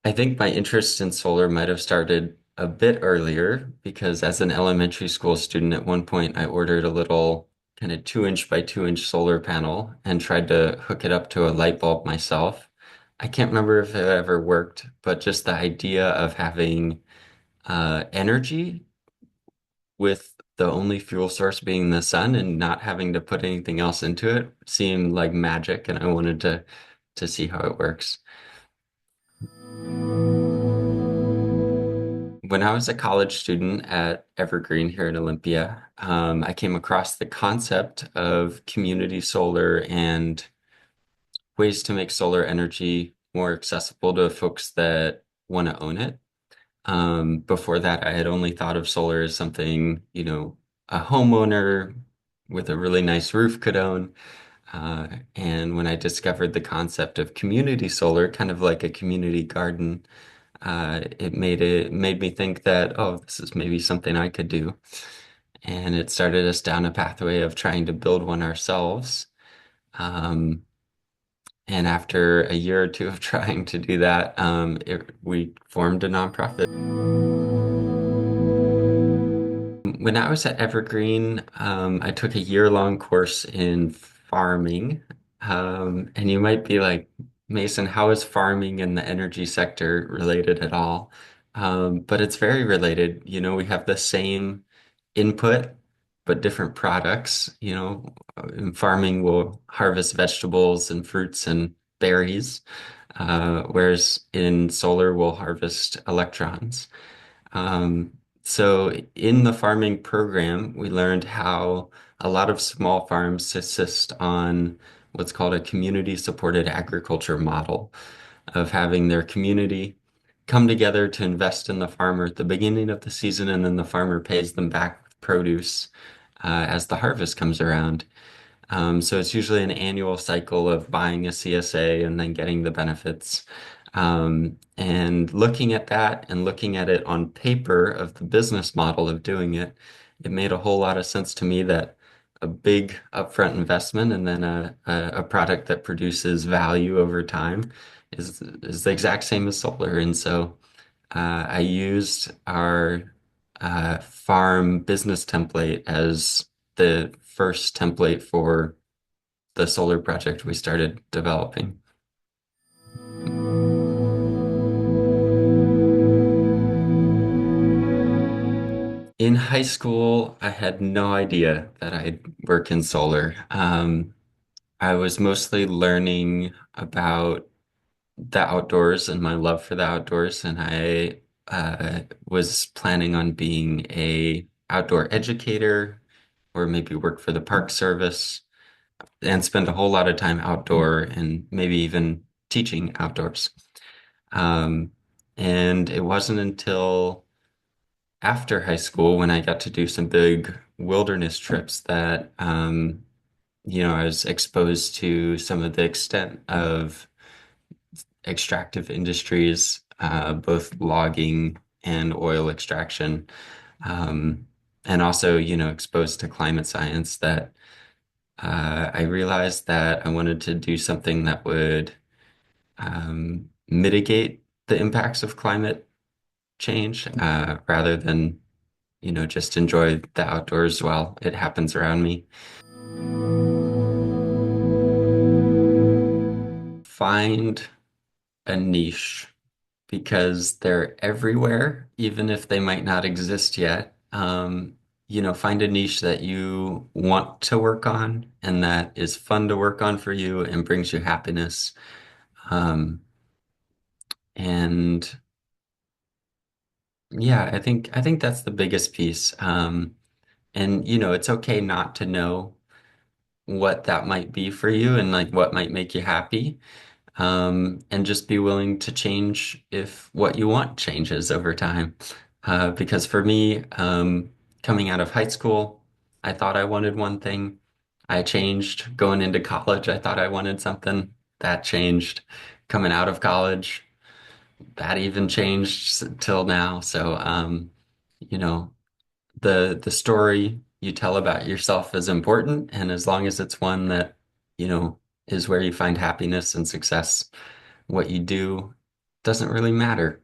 I think my interest in solar might have started a bit earlier because as an elementary school student, at one point I ordered a little kind of 2 inch by 2 inch solar panel and tried to hook it up to a light bulb myself. I can't remember if it ever worked, but just the idea of having energy with the only fuel source being the sun and not having to put anything else into it seemed like magic, and I wanted to see how it works. When I was a college student at Evergreen here in Olympia, I came across the concept of community solar and ways to make solar energy more accessible to folks that want to own it. Before that, I had only thought of solar as something, a homeowner with a really nice roof could own. And when I discovered the concept of community solar, kind of like a community garden, it made me think that, oh, this is maybe something I could do. And it started us down a pathway of trying to build one ourselves. Um, and after a year or two of trying to do that, we formed a nonprofit. When I was at Evergreen, I took a year-long course in farming. And you might be like, Mason, how is farming and the energy sector related at all? But it's very related. We have the same input, but different products. In farming, we'll harvest vegetables and fruits and berries, whereas in solar, we'll harvest electrons. Um, so in the farming program, we learned how a lot of small farms subsist on what's called a community supported agriculture model of having their community come together to invest in the farmer at the beginning of the season, and then the farmer pays them back with produce as the harvest comes around. So it's usually an annual cycle of buying a CSA and then getting the benefits. And looking at that and looking at it on paper of the business model of doing it, it made a whole lot of sense to me that a big upfront investment and then a product that produces value over time is the exact same as solar. And so I used our farm business template as the first template for the solar project we started developing. In high school, I had no idea that I'd work in solar. I was mostly learning about the outdoors and my love for the outdoors, and I was planning on being a outdoor educator or maybe work for the Park Service and spend a whole lot of time outdoor and maybe even teaching outdoors. Um, and it wasn't until after high school when I got to do some big wilderness trips that, I was exposed to some of the extent of extractive industries, both logging and oil extraction, um, and also, exposed to climate science that I realized that I wanted to do something that would mitigate the impacts of climate change rather than, just enjoy the outdoors while it happens around me. Find a niche because they're everywhere, even if they might not exist yet. Find a niche that you want to work on and that is fun to work on for you and brings you happiness. Um, and yeah, I think that's the biggest piece. And it's okay not to know what that might be for you and like what might make you happy. And just be willing to change if what you want changes over time. Because for me, coming out of high school, I thought I wanted one thing. I changed going into college. I thought I wanted something that changed coming out of college. That even changed till now. So, you know, the story you tell about yourself is important, and as long as it's one that, is where you find happiness and success, what you do doesn't really matter.